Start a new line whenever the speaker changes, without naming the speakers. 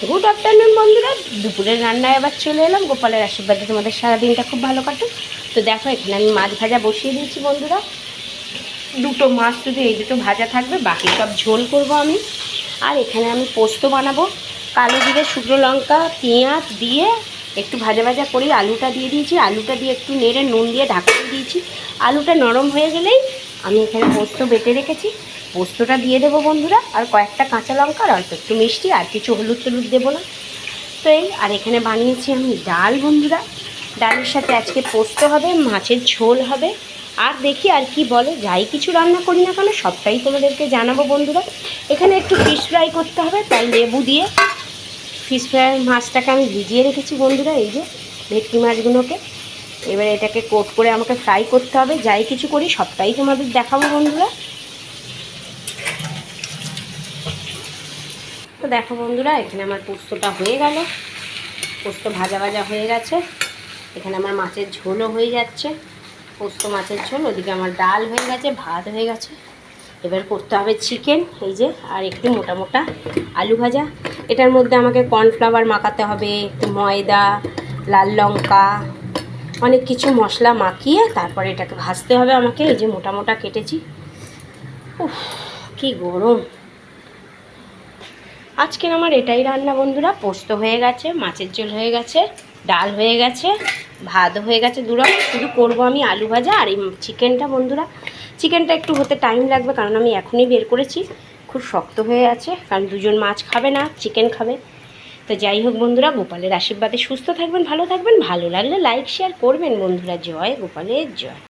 Good afternoon বন্ধুরা, দুপুরের রান্নায় আবার চলে এলাম। গোপালের আশীর্বাদে তোমাদের সারাদিনটা খুব ভালো কাটুক। তো দেখো, এখানে আমি মাছ ভাজা বসিয়ে দিয়েছি বন্ধুরা। দুটো মাছ শুধু এই দুটো ভাজা থাকবে, বাকি সব ঝোল করব আমি। আর এখানে আমি পোস্ত বানাবো। কালো জিরে, শুকনো লঙ্কা, পেঁয়াজ দিয়ে একটু ভাজা ভাজা করে আলুটা দিয়ে দিয়েছি। আলুটা দিয়ে একটু নেড়ে নুন দিয়ে ঢাকা দিয়ে দিয়েছি। আলুটা নরম হয়ে গেলেই আমি এখানে পোস্ত বেটে রেখেছি, পোস্তটা দিয়ে দেবো বন্ধুরা। আর কয়েকটা কাঁচা লঙ্কা আর অল্প একটু মিষ্টি, আর কিছু হলুদ টলুদ দেবো না। তো এই আর এখানে বানিয়েছি আমি ডাল বন্ধুরা। ডালের সাথে আজকে পোস্ত হবে, মাছের ঝোল হবে। আর দেখি আর কি বলে, যাই কিছু রান্না করি না কেন সবটাই তোমাদেরকে জানাবো বন্ধুরা। এখানে একটু ফিশ ফ্রাই করতে হবে, তাই লেবু দিয়ে ফিশ ফ্রাই মাছটাকে আমি ভিজিয়ে রেখেছি বন্ধুরা। এই যে ভেটকি মাছগুলোকে এবার এটাকে কোট করে আমাকে ফ্রাই করতে হবে। যাই কিছু করি সবটাই তোমাদের দেখাবো বন্ধুরা। তো দেখো বন্ধুরা, এখানে আমার পোস্তটা হয়ে গেল, পোস্ত ভাজা ভাজা হয়ে গেছে। এখানে আমার মাছের ঝোলও হয়ে যাচ্ছে, পোস্ত মাছের ঝোল। ওদিকে আমার ডাল হয়ে গেছে, ভাত হয়ে গেছে। এবার করতে হবে চিকেন, এই যে, আর একটু মোটা মোটা আলু ভাজা। এটার মধ্যে আমাকে কর্নফ্লাওয়ার মাখাতে হবে, একটু ময়দা, লাল লঙ্কা, অনেক কিছু মশলা মাখিয়ে তারপরে এটাকে ভাজতে হবে আমাকে। এই যে মোটা মোটা কেটেছি। উফ, কি গরম! আজকের আমার এটাই রান্না বন্ধুরা। পোস্ত হয়ে গেছে, মাছের ঝোল হয়ে গেছে, ডাল হয়ে গেছে, ভাত হয়ে গেছে দুরকম। শুধু করবো আমি আলু ভাজা আর এই চিকেনটা বন্ধুরা। চিকেনটা একটু হতে টাইম লাগবে, কারণ আমি এখনই বের করেছি, খুব শক্ত হয়ে আছে, কারণ দুজন মাছ খাবে না, চিকেন খাবে। তো যাই হোক বন্ধুরা, গোপালের আশীর্বাদে সুস্থ থাকবেন, ভালো থাকবেন। ভালো লাগলে লাইক শেয়ার করবেন বন্ধুরা। জয় গোপালের জয়।